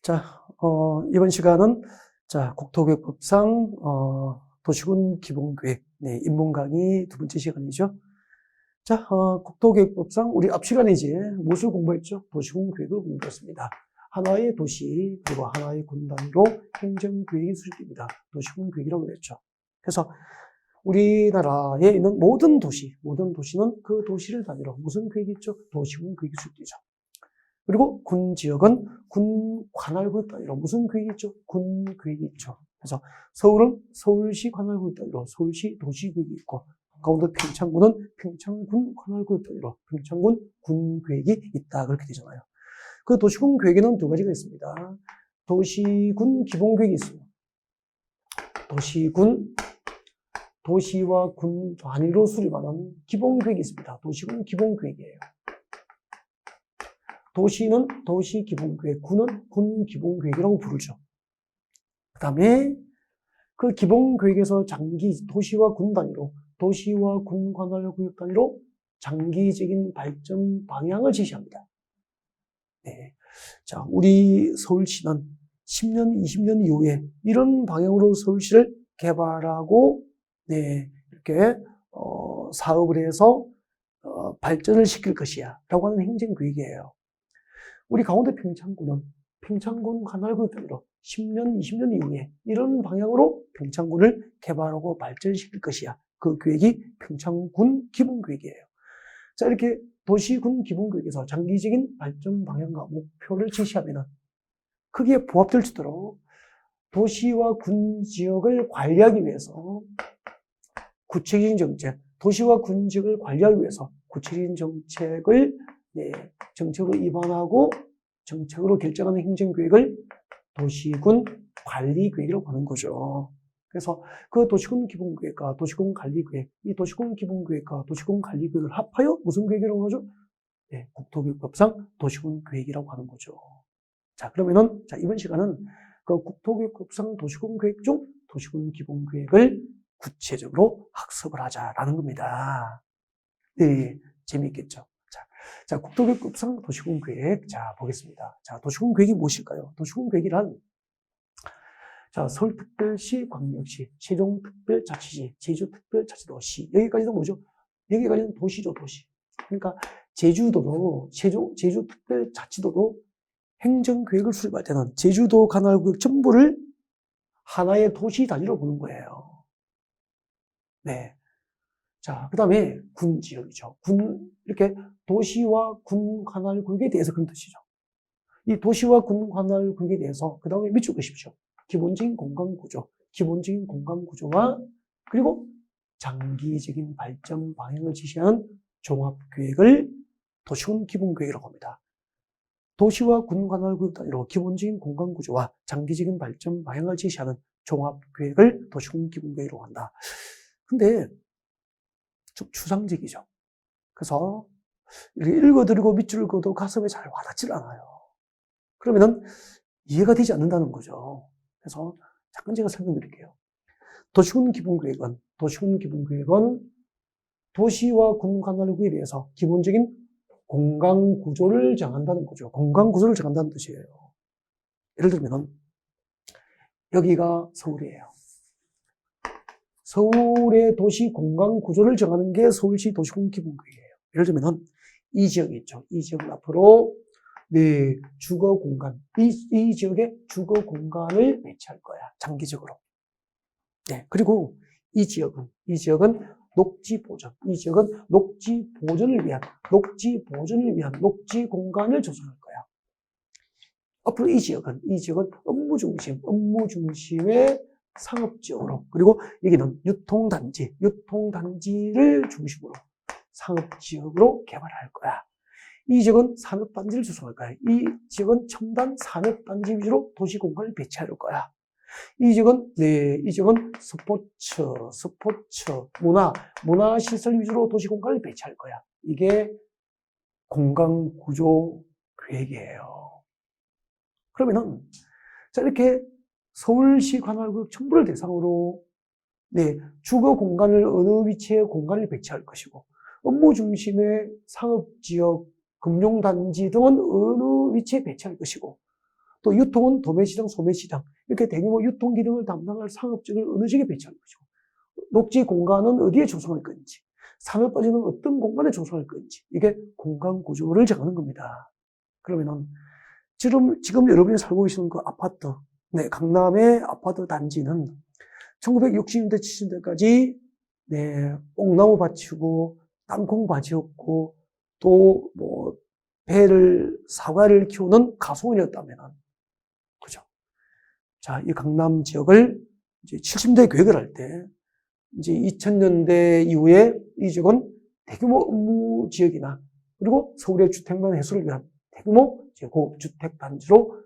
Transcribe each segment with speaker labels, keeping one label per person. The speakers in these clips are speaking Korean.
Speaker 1: 자, 이번 시간은, 자, 국토교육법상, 도시군 기본계획, 네, 입문 강의 두 번째 시간이죠. 자, 국토교육법상, 우리 앞 시간에 이제 무엇을 공부했죠? 도시군 계획을 공부했습니다. 하나의 도시, 그리고 하나의 군 단위로 행정계획이 수립됩니다. 도시군 계획이라고 그랬죠. 그래서 우리나라에 있는 모든 도시는 그 도시를 단위로 무슨 계획이 있죠? 도시군 계획이 수립되죠. 그리고 군 지역은 군 관할구역 단위로 무슨 계획이 있죠? 군 계획이 있죠. 그래서 서울은 서울시 관할구역 단위로 서울시 도시계획이 있고, 강원도 평창군은 평창군 관할구역 단위로 평창군 군 계획이 있다. 그렇게 되잖아요. 그 도시군 계획에는 두 가지가 있습니다. 도시군 기본계획이 있어요. 도시와 군 단위로 수립하는 기본계획이 있습니다. 도시군 기본계획이에요. 도시는 도시 기본계획, 군은 군 기본계획이라고 부르죠. 그 다음에 그 기본계획에서 도시와 군 단위로, 도시와 군 관할구역 단위로 장기적인 발전 방향을 제시합니다. 네. 자, 우리 서울시는 10년, 20년 이후에 이런 방향으로 서울시를 개발하고, 네, 이렇게, 사업을 해서, 발전을 시킬 것이야. 라고 하는 행정계획이에요. 우리 강원도 평창군은 평창군 관할구역 단위로 10년, 20년 이후에 이런 방향으로 평창군을 개발하고 발전시킬 것이야. 그 계획이 평창군 기본계획이에요. 자, 이렇게 도시군 기본계획에서 장기적인 발전 방향과 목표를 제시하면 크게 부합될 수 있도록 도시와 군 지역을 관리하기 위해서 구체적인 정책, 도시와 군 지역을 관리하기 위해서 구체적인 정책을 정책으로 입안하고 정책으로 결정하는 행정계획을 도시군 관리계획이라고 하는 거죠. 그래서 그 도시군 기본계획과 도시군 관리계획, 이 도시군 기본계획과 도시군 관리계획을 합하여 무슨 계획이라고 하죠? 네, 국토교육법상 도시군 계획이라고 하는 거죠. 자, 그러면은, 자, 이번 시간은 그 국토교육법상 도시군 계획 중 도시군 기본계획을 구체적으로 학습을 하자라는 겁니다. 네, 재미있겠죠? 자, 국토교육법상 도시군 계획. 자, 보겠습니다. 자, 도시군 계획이 무엇일까요? 도시군 계획이란, 자, 서울특별시, 광역시, 세종특별자치시, 제주특별자치도시. 여기까지는 뭐죠? 여기까지는 도시죠, 도시. 그러니까, 제주도도, 제주특별자치도도 행정계획을 수립할 때는 제주도 관할구역 전부를 하나의 도시 단위로 보는 거예요. 네. 자, 그 다음에 군 지역이죠. 이렇게 도시와 군 관할구역에 대해서 그런 뜻이죠. 이 도시와 군 관할구역에 대해서 그 다음에 밑줄 그십시오. 기본적인 공간구조, 기본적인 공간구조와 그리고 장기적인 발전 방향을 지시하는 종합계획을 도시군 기본계획이라고 합니다. 도시와 군 관할구역 단위로 기본적인 공간구조와 장기적인 발전 방향을 제시하는 종합계획을 도시군 기본계획이라고 한다. 근데 좀 추상적이죠. 그래서 읽어드리고 밑줄을 그어도 가슴에 잘 와닿질 않아요. 그러면은 이해가 되지 않는다는 거죠. 그래서 잠깐 제가 설명드릴게요. 도시군 기본계획은 도시와 군 관할구역에 대해서 기본적인 공간 구조를 정한다는 거죠. 공간 구조를 정한다는 뜻이에요. 예를 들면 여기가 서울이에요. 서울의 도시 공간 구조를 정하는 게 서울시 도시군 기본계획이에요. 예를 들면 이 지역이 있죠. 이 지역은 앞으로 주거 공간, 이 지역에 주거 공간을 배치할 거야. 장기적으로. 네, 그리고 이 지역은 녹지 보전. 이 지역은 녹지 보전을 위한 녹지 공간을 조성할 거야. 앞으로 이 지역은 업무 중심의 상업지역으로, 그리고 여기는 유통단지를 중심으로 상업지역으로 개발할 거야. 이 지역은 산업단지를 조성할 거야. 이 지역은 첨단 산업단지 위주로 도시공간을 배치할 거야. 이 지역은 스포츠, 문화시설 위주로 도시공간을 배치할 거야. 이게 공간구조 계획이에요. 그러면은, 자, 이렇게 서울시 관할구역 전부를 대상으로, 주거 공간을 어느 위치에 공간을 배치할 것이고, 업무 중심의 상업지역, 금융단지 등은 어느 위치에 배치할 것이고, 또 유통은 도매시장, 소매시장 이렇게 대규모 유통 기능을 담당할 상업적을 어느 지역에 배치할 것이고 녹지 공간은 어디에 조성할 건지 산업까지는 어떤 공간에 조성할 건지 이게 공간 구조를 정하는 겁니다. 그러면은 지금 여러분이 살고 계시는 그 아파트, 네, 강남의 아파트 단지는 1960년대, 70년대까지 네, 뽕나무 밭이고 땅콩 밭이었고 또 뭐 사과를 키우는 가수원이었다면은 그죠? 자, 이 강남 지역을 이제 70년대 계획을 할 때 이제 2000년대 이후에 이 지역은 대규모 업무 지역이나 그리고 서울의 주택난 해소를 위한 대규모 고주택 단지로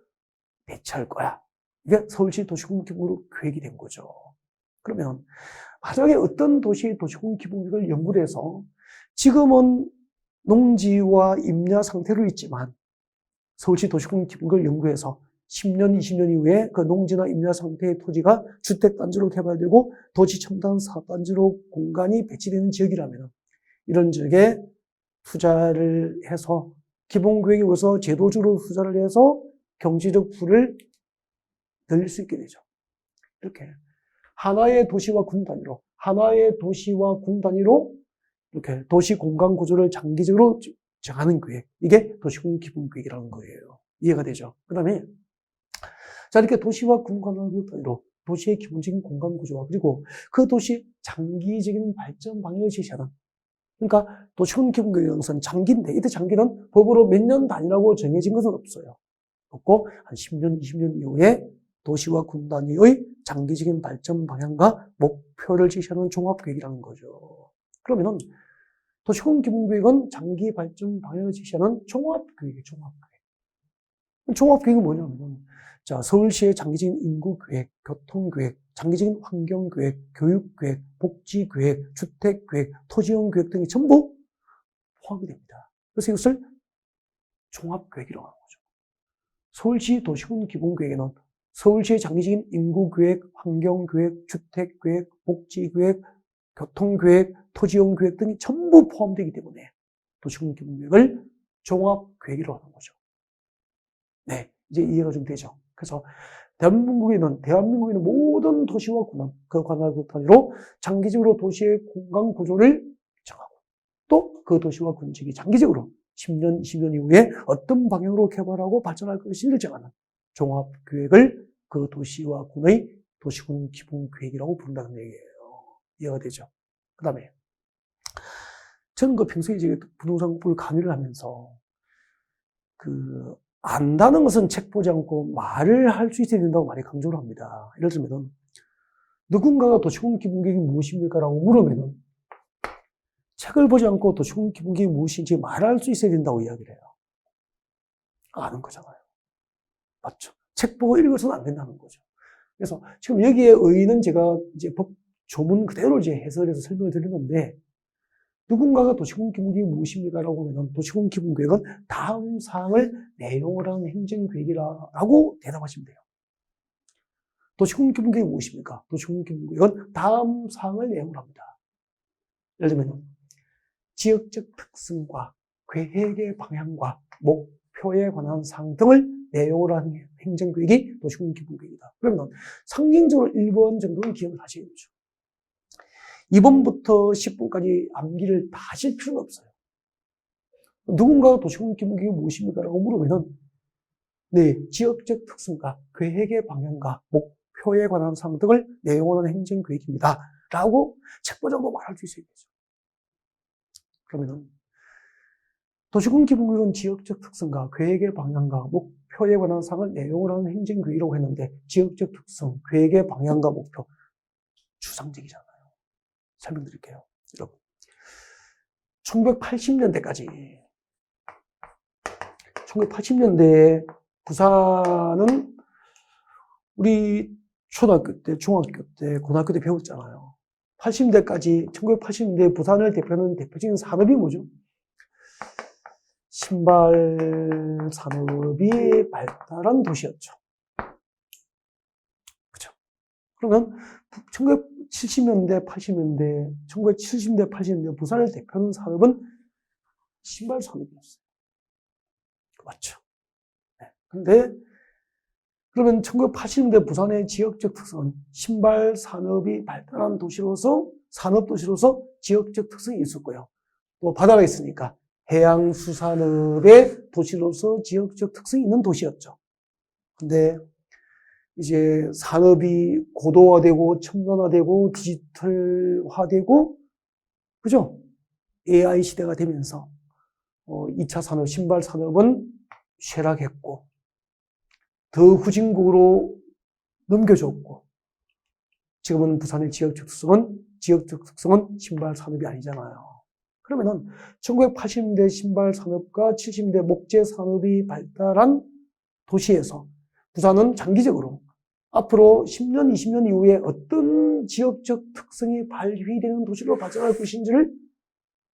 Speaker 1: 배치할 거야. 이게 서울시 도시군 기본으로 계획이 된 거죠. 그러면 마지막에 어떤 도시 도시군 기본계획을 연구를 해서 지금은 농지와 임야 상태로 있지만 서울시 도시군 기본계획을 연구해서 10년, 20년 이후에 그 농지나 임야 상태의 토지가 주택단지로 개발되고 도시첨단 사업단지로 공간이 배치되는 지역이라면 이런 지역에 투자를 해서 기본계획에 의해서 제도적으로 투자를 해서 경제적 부를 늘릴 수 있게 되죠. 이렇게 하나의 도시와 군 단위로 이렇게 도시 공간 구조를 장기적으로 정하는 계획. 이게 도시군 기본계획이라는 거예요. 이해가 되죠? 그 다음에 자, 이렇게 도시와 군 관할 단위로 도시의 기본적인 공간 구조와 그리고 그 도시 장기적인 발전 방향을 제시하는 그러니까 도시군 기본계획은 장기인데 이때 장기는 법으로 몇 년 단위라고 정해진 것은 없어요. 없고 한 10년, 20년 이후에 도시와 군 단위의 장기적인 발전 방향과 목표를 제시하는 종합계획이라는 거죠. 그러면은 도시군 기본계획은 장기 발전 방향을 제시하는 종합계획이에요. 종합계획은 뭐냐면 자, 서울시의 장기적인 인구계획, 교통계획, 장기적인 환경계획, 교육계획, 복지계획, 주택계획, 토지용계획 등이 전부 포함이 됩니다. 그래서 이것을 종합계획이라고 하는 거죠. 서울시 도시군 기본계획에는 서울시의 장기적인 인구계획, 환경계획, 주택계획, 복지계획, 교통계획, 토지용계획 등이 전부 포함되기 때문에 도시군 기본계획을 종합계획이라고 하는 거죠. 네, 이제 이해가 좀 되죠. 그래서 대한민국에는 모든 도시와 군은 그 관할 그 단위로 장기적으로 도시의 공간 구조를 정하고 또 그 도시와 군직이 장기적으로 10년, 20년 이후에 어떤 방향으로 개발하고 발전할 것인지를 정하는 종합계획을 그 도시와 군의 도시군 기본계획이라고 부른다는 얘기예요. 이해가 되죠? 그 다음에 저는 그 평소에 이제 부동산 공부를 강의를 하면서 안다는 것은 책 보지 않고 말을 할 수 있어야 된다고 많이 강조를 합니다. 예를 들면 누군가가 도시군 기본계획이 무엇입니까? 라고 물으면 책을 보지 않고 도시군 기본계획이 무엇인지 말할 수 있어야 된다고 이야기를 해요. 아는 거잖아요. 맞죠? 책 보고 읽어서는 안 된다는 거죠. 그래서 지금 여기에 의의는 제가 이제 법 조문 그대로 이제 해설해서 설명을 드리는데 누군가가 도시군 기본계획이 무엇입니까? 라고 하면 도시군 기본계획은 다음 사항을 내용으로 하는 행정계획이라고 대답하시면 돼요. 도시군 기본계획이 무엇입니까? 도시군 기본계획은 다음 사항을 내용으로 합니다. 예를 들면 지역적 특성과 계획의 방향과 목표에 관한 사항 등을 내용으로 하는 행정계획이 도시군 기본계획이다. 그러면 상징적으로 1번 정도는 기억을 하셔야 되죠. 2번부터 10번까지 암기를 다 하실 필요는 없어요. 누군가가 도시군 기본계획이 무엇입니까? 라고 물으면은, 네, 지역적 특성과 계획의 방향과 목표에 관한 사항 등을 내용으로 하는 행정계획입니다. 라고 책보자고 말할 수 있어야 되죠. 그러면은, 도시군 기본계획은 지역적 특성과 계획의 방향과 목표에 관한 사항을 내용으로 하는 행정계획이라고 했는데, 지역적 특성, 계획의 방향과 목표, 추상적이잖아요. 설명드릴게요. 여러분. 1980년대에 부산은 우리 초등학교 때, 중학교 때, 고등학교 때 배웠잖아요. 1980년대 부산을 대표하는 대표적인 산업이 뭐죠? 신발 산업이 발달한 도시였죠. 그죠? 그러면 1970년대, 80년대, 1970년대, 80년대 부산을 대표하는 산업은 신발 산업이었어요. 맞죠? 네. 근데 그러면 1980년대 부산의 지역적 특성은 신발 산업이 발달한 도시로서, 산업도시로서 지역적 특성이 있었고요. 또 바다가 있으니까 해양수산업의 도시로서 지역적 특성이 있는 도시였죠. 근데 이제 산업이 고도화되고 첨단화되고 디지털화되고, 그죠? AI 시대가 되면서 2차 산업, 신발 산업은 쇠락했고, 더 후진국으로 넘겨졌고, 지금은 부산의 지역적 특성은 신발 산업이 아니잖아요. 그러면은 1980년대 신발 산업과 70년대 목재 산업이 발달한 도시에서 부산은 장기적으로 앞으로 10년, 20년 이후에 어떤 지역적 특성이 발휘되는 도시로 발전할 것인지를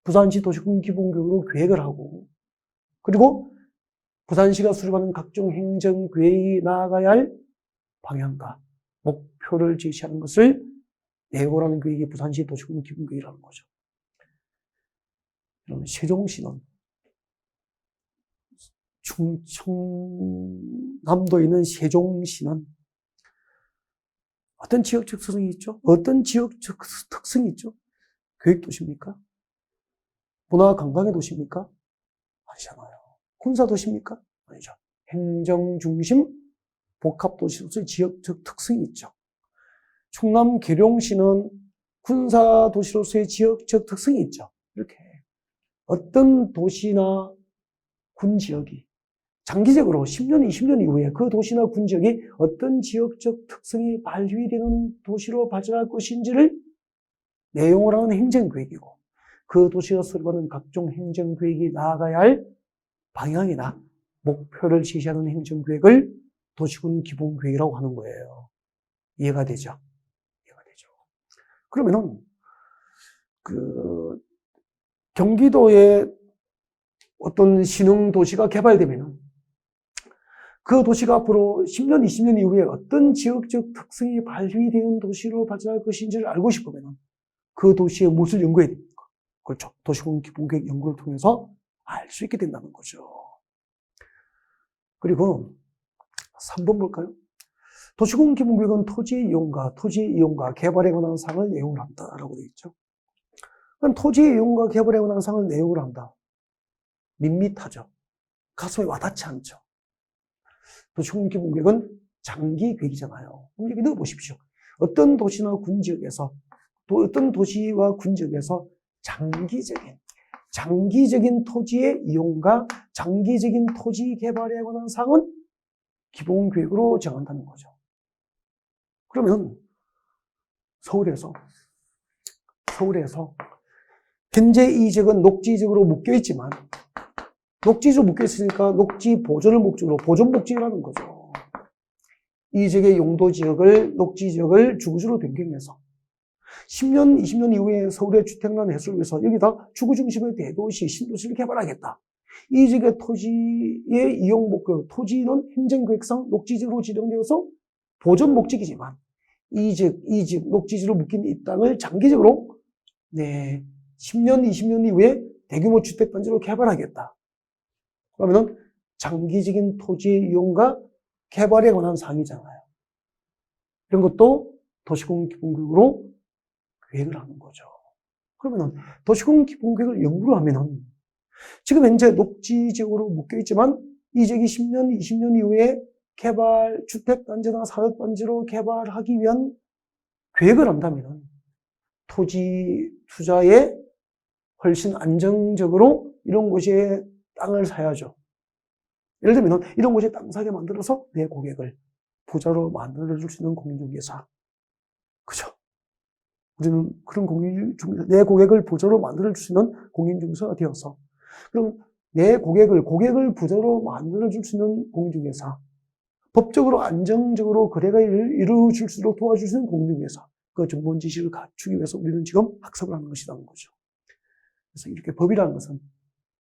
Speaker 1: 부산시 도시군 기본교육으로 계획을 하고, 그리고 부산시가 수립하는 각종 행정계획이 나아가야 할 방향과 목표를 제시하는 것을 내고라는 계획이 부산시 도시군 기본교육이라는 거죠. 그러면 세종시는 충청남도에 있는 세종시는 어떤 지역적 특성이 있죠? 어떤 지역적 특성이 있죠? 교육도시입니까? 문화관광의 도시입니까? 아니잖아요. 군사도시입니까? 아니죠. 행정중심 복합도시로서의 지역적 특성이 있죠. 충남 계룡시는 군사도시로서의 지역적 특성이 있죠. 이렇게 어떤 도시나 군 지역이 장기적으로 10년, 20년 이후에 그 도시나 군 지역이 어떤 지역적 특성이 발휘되는 도시로 발전할 것인지를 내용을 하는 행정계획이고, 그 도시가 수립하는 각종 행정계획이 나아가야 할 방향이나 목표를 제시하는 행정계획을 도시군 기본계획이라고 하는 거예요. 이해가 되죠? 이해가 되죠. 그러면은, 경기도에 어떤 신흥도시가 개발되면은 그 도시가 앞으로 10년, 20년 이후에 어떤 지역적 특성이 발휘되는 도시로 발전할 것인지를 알고 싶으면 그 도시에 무엇을 연구해야 됩니까? 그렇죠. 도시군 기본계획 연구를 통해서 알 수 있게 된다는 거죠. 그리고 3번 볼까요? 도시군 기본계획은 토지의 이용과 개발에 관한 사항을 내용을 한다라고 되어 있죠. 그럼 토지의 이용과 개발에 관한 사항을 내용을 한다. 밋밋하죠. 가슴에 와닿지 않죠. 도시군 기본계획은 장기 계획이잖아요. 여기 넣어보십시오. 어떤 도시나 군 지역에서, 또 어떤 도시와 군 지역에서 장기적인 토지의 이용과 장기적인 토지 개발에 관한 사항은 기본계획으로 정한다는 거죠. 그러면 서울에서 현재 이 지역은 녹지지역으로 묶여있지만, 녹지지로 묶여있으니까 녹지 보존을 목적으로 보존 목적이라는 거죠. 이 지역의 용도 지역을, 녹지 지역을 주거지로 변경해서 10년, 20년 이후에 서울의 주택난 해소를 위해서 여기다 주거 중심의 대도시, 신도시를 개발하겠다. 이 지역의 토지의 이용 목적, 토지는 행정계획상 녹지지로 지정되어서 보존 목적이지만 이 지역 녹지지로 묶인 이 땅을 장기적으로 10년, 20년 이후에 대규모 주택단지로 개발하겠다. 그러면은 장기적인 토지의 이용과 개발에 관한 사항이잖아요. 이런 것도 도시군 기본계획으로 계획을 하는 거죠. 그러면은 도시군 기본계획을 연구를 하면은 지금 현재 녹지 지역으로 묶여 있지만 이 지역이 10년, 20년 이후에 개발, 주택단지나 산업단지로 개발하기 위한 계획을 한다면 토지 투자에 훨씬 안정적으로 이런 곳에 땅을 사야죠. 예를 들면 이런 곳에 땅 사게 만들어서 내 고객을 부자로 만들어줄 수 있는 공인중개사. 그죠? 우리는 그런 내 고객을 부자로 만들어줄 수 있는 공인중개사가 되어서, 그럼 내 고객을 부자로 만들어줄 수 있는 공인중개사, 법적으로 안정적으로 거래가 이루어질 수 있도록 도와줄 수 있는 공인중개사, 그 전문 지식을 갖추기 위해서 우리는 지금 학습을 하는 것이라는 거죠. 그래서 이렇게 법이라는 것은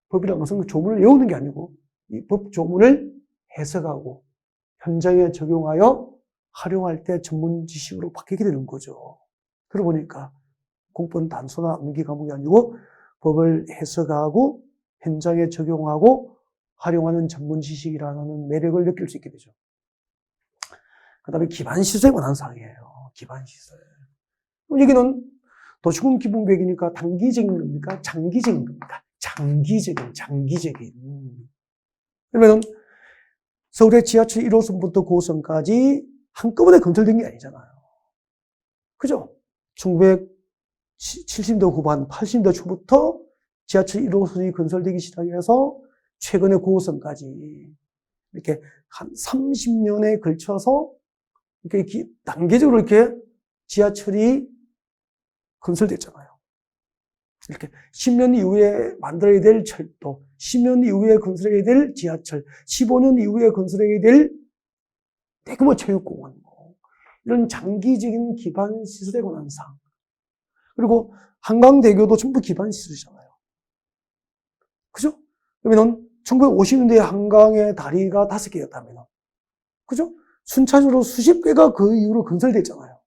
Speaker 1: 그 조문을 외우는 게 아니고 이 법 조문을 해석하고 현장에 적용하여 활용할 때 전문 지식으로 바뀌게 되는 거죠. 그러고 보니까 공부는 단서나 암기 과목이 아니고 법을 해석하고 현장에 적용하고 활용하는 전문 지식이라는 매력을 느낄 수 있게 되죠. 그 다음에 기반시설에 관한 사항이에요. 기반시설. 그럼 여기는 도시군 기본계획이니까 단기적인 겁니까? 장기적인 겁니까? 장기적인. 그러면 서울의 지하철 1호선부터 9호선까지 한꺼번에 건설된 게 아니잖아요. 그죠? 1970년대 후반, 80년대 초부터 지하철 1호선이 건설되기 시작해서 최근에 9호선까지 이렇게 한 30년에 걸쳐서 이렇게 단계적으로 이렇게 지하철이 건설됐잖아요. 이렇게 10년 이후에 만들어야 될 철도, 10년 이후에 건설해야 될 지하철, 15년 이후에 건설해야 될 대규모 체육공원, 이런 장기적인 기반시설에 관한 사항. 그리고 한강대교도 전부 기반시설이잖아요. 그죠? 그러면 1950년대에 한강의 다리가 5개였다면, 그죠? 순차적으로 수십 개가 그 이후로 건설됐잖아요.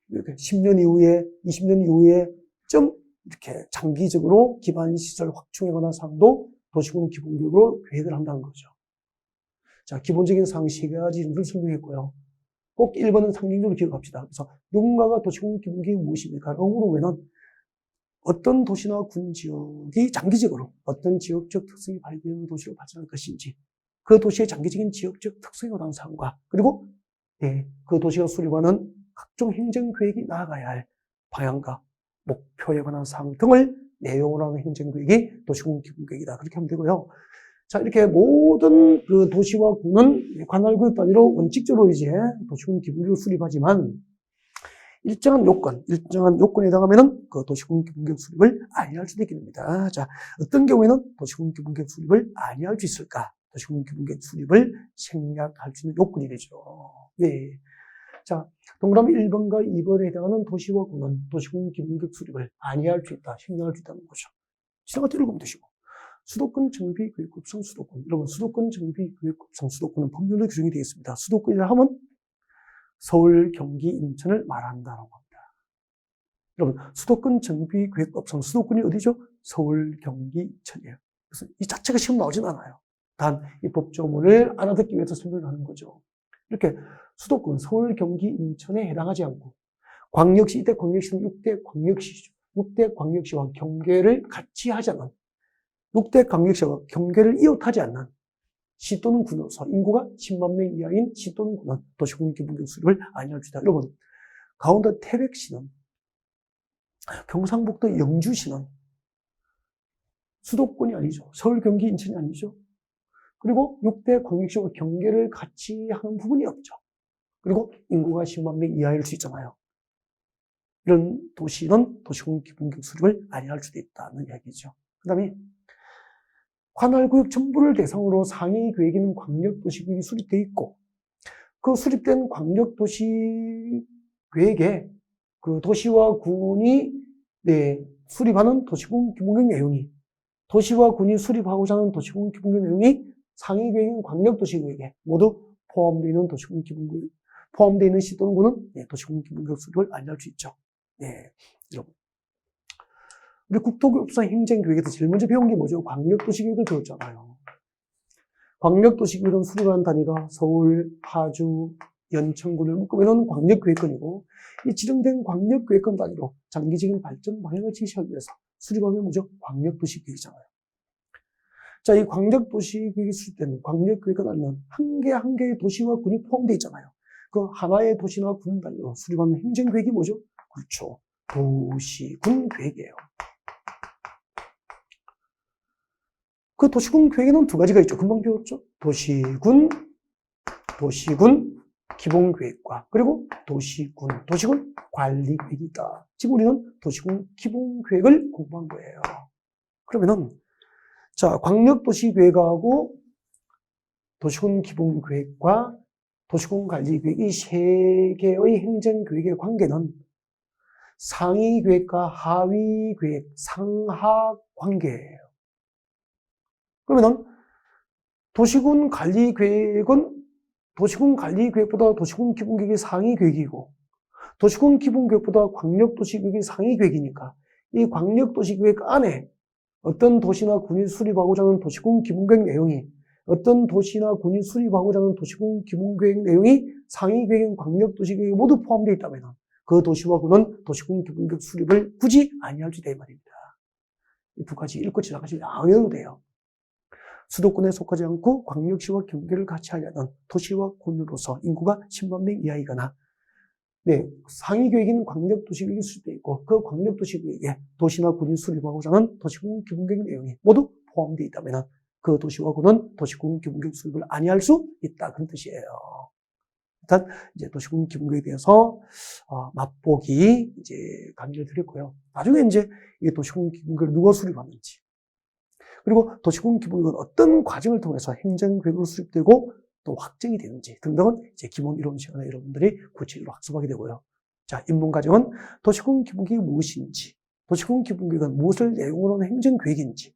Speaker 1: 이렇게 10년 이후에, 20년 이후에 좀 이렇게 장기적으로 기반시설 확충에 관한 사항도 도시군 기본계획으로 계획을 한다는 거죠. 자, 기본적인 사항 3가지를 설명했고요. 꼭 1번은 상징적으로 기억합시다. 그래서 누군가가 도시군 기본계획이 무엇입니까? 영어로 외는 어떤 도시나 군 지역이 장기적으로 어떤 지역적 특성이 발휘되는 도시로 발전할 것인지, 그 도시의 장기적인 지역적 특성에 관한 사항과, 그리고 그 도시가 수립하는 각종 행정계획이 나아가야 할 방향과 목표에 관한 사항 등을 내용으로 하는 행정계획이 도시군 기본계획이다. 그렇게 하면 되고요. 자, 이렇게 모든 그 도시와 군은 관할구역 단위로 원칙적으로 이제 도시군 기본계획을 수립하지만 일정한 요건에 해당하면은 그 도시군 기본계획 수립을 아니할 수도 있게 됩니다. 자, 어떤 경우에는 도시군 기본계획 수립을 아니할 수 있을까? 도시군 기본계획 수립을 생략할 수 있는 요건이 되죠. 네. 자, 동그라미 1번과 2번에 해당하는 도시와 군은 도시군 기본계획 수립을 아니할 수 있다, 생략할 수 있다는 거죠. 지나가 읽으면 되시고. 수도권 정비 계획급성 수도권. 여러분, 수도권 정비 계획급성 수도권은 법률로 규정이 되어 있습니다. 수도권이라 하면 서울, 경기, 인천을 말한다라고 합니다. 여러분, 수도권 정비 계획법상 수도권이 어디죠? 서울, 경기, 인천이에요. 그래서 이 자체가 시험 나오진 않아요. 단 이 법조문을 알아듣기 위해서 설명을 하는 거죠. 이렇게 수도권, 서울, 경기, 인천에 해당하지 않고 광역시, 이때 광역시는 6대 광역시죠. 6대 광역시와 경계를 같이 하지 않는 6대 광역시와 경계를 이웃하지 않는 시 또는 군으로서 인구가 10만 명 이하인 시 또는 군은 도시군 기본계획 수립을 아니할 수 있다. 여러분, 강원도 태백시는, 경상북도 영주시는 수도권이 아니죠. 서울, 경기, 인천이 아니죠. 그리고 6대 광역시와 경계를 같이 하는 부분이 없죠. 그리고 인구가 10만 명 이하일 수 있잖아요. 이런 도시는 도시군 기본계획 수립을 아니할 수도 있다는 이야기죠. 그 다음에 관할구역 전부를 대상으로 상위 계획에는 광역도시계획이 수립되어 있고, 그 수립된 광역도시계획에 그 도시와 군이 수립하는 도시군 기본계획 내용이, 도시와 군이 수립하고자 하는 도시군 기본계획 내용이 상위 계획인 광역도시계획에 모두 포함되어 있는 도시군 기본계획, 포함되어 있는 시 또는 군은 도시군 기본계획 수립을 아니할 수 있죠. 여러분. 우리 국토교육부상 행정계획에서 제일 먼저 배운 게 뭐죠? 광역도시계획을 배웠잖아요. 광역도시계획은 수립하는 단위가 서울, 파주, 연천군을 묶으면 광역계획권이고, 이 지정된 광역계획권 단위로 장기적인 발전 방향을 제시하기 위해서 수립하면 뭐죠? 광역도시계획이잖아요. 자, 이 광역도시계획이 수립된 광역계획권 아니면 한 개 한 개의 도시와 군이 포함되어 있잖아요. 그 하나의 도시나 군 단위로 수립하는 행정계획이 뭐죠? 그렇죠. 도시군 계획이에요. 그 도시군 계획에는 2가지가 있죠. 금방 배웠죠. 도시군 기본계획과 그리고 도시군 관리계획이다. 지금 우리는 도시군 기본계획을 공부한 거예요. 그러면은 자, 광역도시계획하고 도시군 기본계획과 도시군 관리계획 이 3개의 행정계획의 관계는 상위 계획과 하위 계획, 상하 관계예요. 그러면은 도시군 관리계획은 도시군 관리계획보다 도시군 기본계획이 상위 계획이고, 도시군 기본계획보다 광역도시계획이 상위 계획이니까 이 광역도시계획 안에 어떤 도시나 군이 수립하고자 하는 도시군 기본계획 내용이, 어떤 도시나 군이 수립하고자 하는 도시군 기본계획 내용이 상위 계획인 광역도시 계획에 모두 포함되어 있다면 그 도시와 군은 도시군 기본계획 수립을 굳이 아니할 수 있다 이 말입니다. 이 두 가지 읽고 지나가시면 안 외워도 돼요. 수도권에 속하지 않고 광역시와 경계를 같이 하려는 도시와 군으로서 인구가 10만 명 이하이거나 네, 상위 계획인 광역도시 계획이 수립되어 있고 그 광역도시 계획에 도시나 군이 수립하고자 하는 도시군 기본계획 내용이 모두 포함되어 있다면 그 도시와 군은 도시군 기본계획 수립을 아니할 수 있다 그런 뜻이에요. 일단 이제 도시군 기본계획에 대해서 맛보기 이제 강의를 드렸고요. 나중에 이제 이 도시군 기본계획을 누가 수립하는지 그리고 도시군 기본계획은 어떤 과정을 통해서 행정계획으로 수립되고 또 확정이 되는지 등등은 이제 기본 이론 시간에 여러분들이 구체적으로 학습하게 되고요. 자, 입문 과정은 도시군 기본계획이 무엇인지, 도시군 기본계획은 무엇을 내용으로 하는 행정계획인지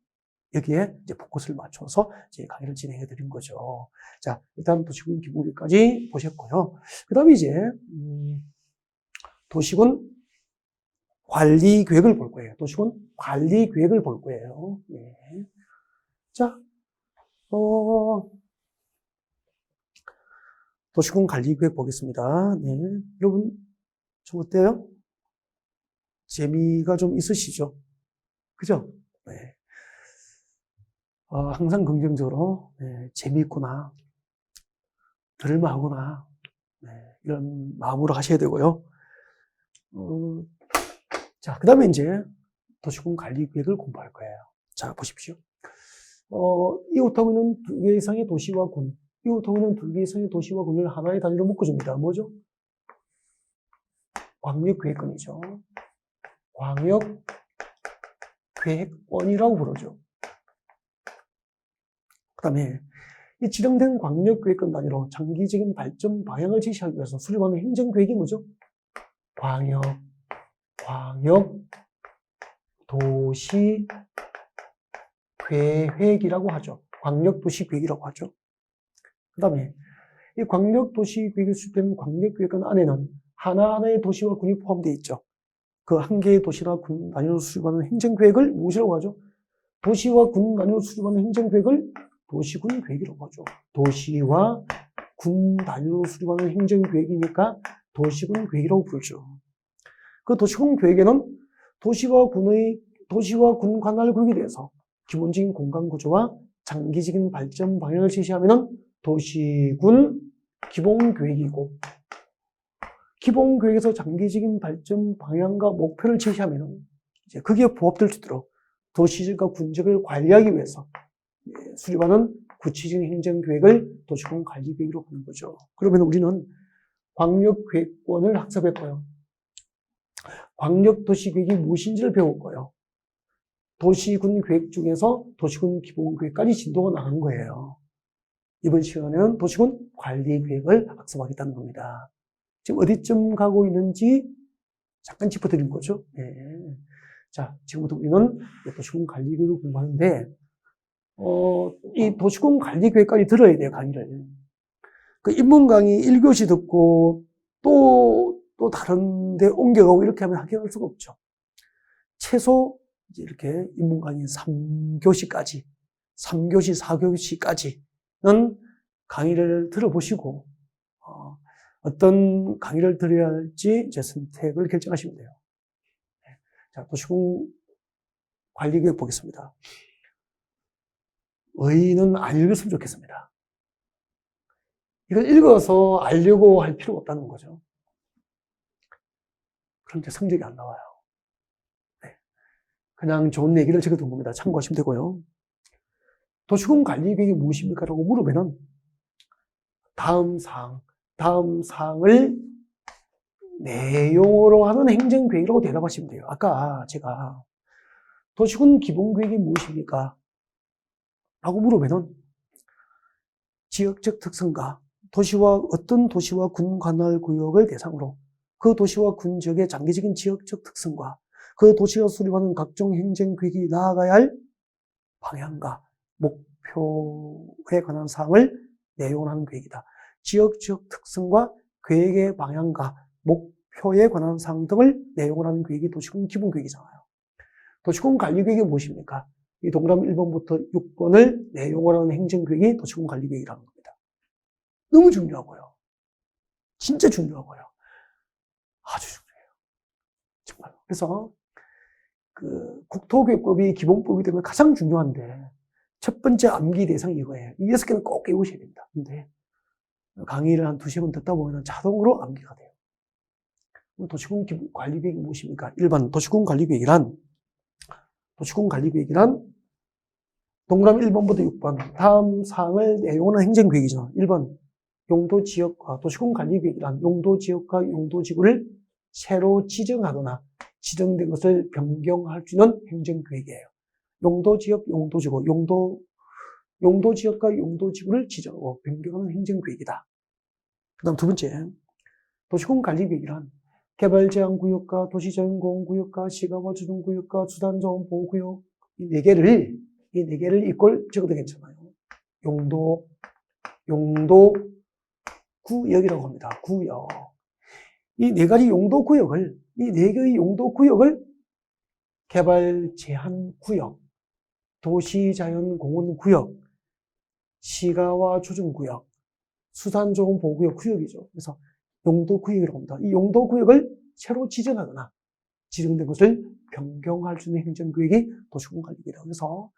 Speaker 1: 여기에 이제 포커스를 맞춰서 이제 강의를 진행해 드린 거죠. 자, 일단 도시군 기본계획까지 보셨고요. 그 다음에 이제, 도시군 관리 계획을 볼 거예요. 도시군 관리 계획을 볼 거예요. 네. 자, 도시군 관리 계획 보겠습니다. 네. 여러분, 좀 어때요? 재미가 좀 있으시죠? 그죠? 네. 항상 긍정적으로, 네, 재미있구나, 들을만하구나, 네, 이런 마음으로 하셔야 되고요. 자, 그 다음에 이제 도시군 관리 계획을 공부할 거예요. 자, 보십시오. 이웃하고 있는 2개 이상의 도시와 군, 이웃하고 있는 2개 이상의 도시와 군을 하나의 단위로 묶어줍니다. 뭐죠? 광역계획권이죠. 광역계획권이라고 부르죠. 그 다음에 이 지정된 광역계획권 단위로 장기적인 발전 방향을 제시하기 위해서 수립하는 행정계획이 뭐죠? 광역도시계획이라고 하죠. 광역도시계획이라고 하죠. 그 다음에 이 광역도시계획이 수립된 광역계획권 안에는 하나하나의 도시와 군이 포함되어 있죠. 그 한 개의 도시나 군 단위로 수립하는 행정계획을 무엇이라고 하죠? 도시와 군 단위로 수립하는 행정계획을 도시군 계획이라고 하죠. 도시와 군 단위로 수립하는 행정계획이니까 도시군 계획이라고 부르죠. 그 도시군 계획에는 도시와 군 관할 구역에 대해서 기본적인 공간 구조와 장기적인 발전 방향을 제시하면 도시군 기본계획이고, 기본계획에서 장기적인 발전 방향과 목표를 제시하면 이제 거기에 부합될 수 있도록 도시적과 군적을 관리하기 위해서 수립하는 구체적인 행정계획을 도시군 관리계획으로 보는 거죠. 그러면 우리는 광역계획권을 학습했고요. 광역도시계획이 무엇인지를 배웠고요. 도시군 계획 중에서 도시군 기본계획까지 진도가 나간 거예요. 이번 시간에는 도시군 관리계획을 학습하겠다는 겁니다. 지금 어디쯤 가고 있는지 잠깐 짚어드린 거죠. 네. 자, 지금부터 우리는 도시군 관리계획을 공부하는데, 이 도시군 관리계획까지 들어야 돼요, 강의를. 그 입문 강의 1교시 듣고 또 다른 데 옮겨가고 이렇게 하면 합격할 수가 없죠. 최소 이제 이렇게 입문 강의 3교시까지, 3교시, 4교시까지는 강의를 들어보시고, 어떤 강의를 들어야 할지 이제 선택을 결정하시면 돼요. 자, 도시군 관리계획 보겠습니다. 의의는 안 읽었으면 좋겠습니다. 이걸 읽어서 알려고 할 필요가 없다는 거죠. 그럼 이제 성적이 안 나와요. 네. 그냥 좋은 얘기를 적어둔 겁니다. 참고하시면 되고요. 도시군 관리계획이 무엇입니까? 라고 물으면은 다음 사항을 내용으로 하는 행정계획이라고 대답하시면 돼요. 아까 제가 도시군 기본계획이 무엇입니까? 라고 물으면은 지역적 특성과 어떤 도시와 군 관할 구역을 대상으로 그 도시와 군 지역의 장기적인 지역적 특성과 그 도시가 수립하는 각종 행정계획이 나아가야 할 방향과 목표에 관한 사항을 내용으로 하는 계획이다. 지역적 특성과 계획의 방향과 목표에 관한 사항 등을 내용으로 하는 계획이 도시군 기본계획이잖아요. 도시군 관리계획이 무엇입니까? 이 동그라미 1번부터 6번을 내용으로 하는 행정계획이 도시군 관리계획이라는 겁니다. 너무 중요하고요. 진짜 중요하고요. 아주 중요해요. 정말. 그래서 그 국토교육법이 기본법이 되면 가장 중요한데 첫 번째 암기 대상이 이거예요. 이 6개는 꼭 외우셔야 됩니다. 근데 강의를 한 2-3번 듣다 보면 자동으로 암기가 돼요. 도시군 관리계획이 무엇입니까? 1번 도시군 관리계획이란 동그라미 1번부터 6번 다음 사항을 내용하는 행정계획이죠. 1번 용도지역과 도시군 관리계획이란 용도지역과 용도지구를 새로 지정하거나 지정된 것을 변경할 수 있는 행정계획이에요. 용도지역, 용도지구, 용도지역과 용도지구를 지정하고 변경하는 행정계획이다. 그 다음 두 번째, 도시군 관리계획이란 개발제한구역과 도시전공구역과 시가와 주둔구역과 수단자원보호구역 이 네 개를 이꼴 적어도 괜찮아요. 용도구역이라고 합니다. 구역. 이 네 개의 용도구역을 개발제한구역, 도시자연공원구역, 시가와 조정구역, 수산조건보호구역 구역이죠. 그래서 용도구역이라고 합니다. 이 용도구역을 새로 지정하거나 지정된 것을 변경할 수 있는 행정구역이 도시군관리계획이다. 그래서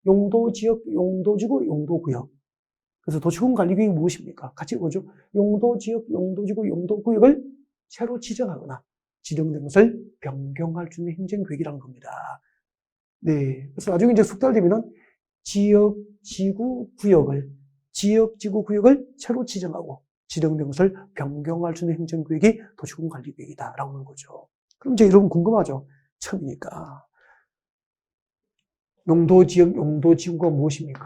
Speaker 1: 용도지역, 용도지구, 용도구역. 그래서 도시군관리계획이 무엇입니까? 같이 보죠. 용도지역, 용도지구, 용도구역을 새로 지정하거나 지정된 것을 변경할 수 있는 행정구역이라는 겁니다. 네. 그래서 나중에 이제 숙달 되면은 지역, 지구 구역을 새로 지정하고 지정된 것을 변경할 수 있는 행정구역이 도시군관리계획이다라고 하는 거죠. 그럼 이제 여러분 궁금하죠? 처음이니까. 용도지역, 용도지구가 무엇입니까?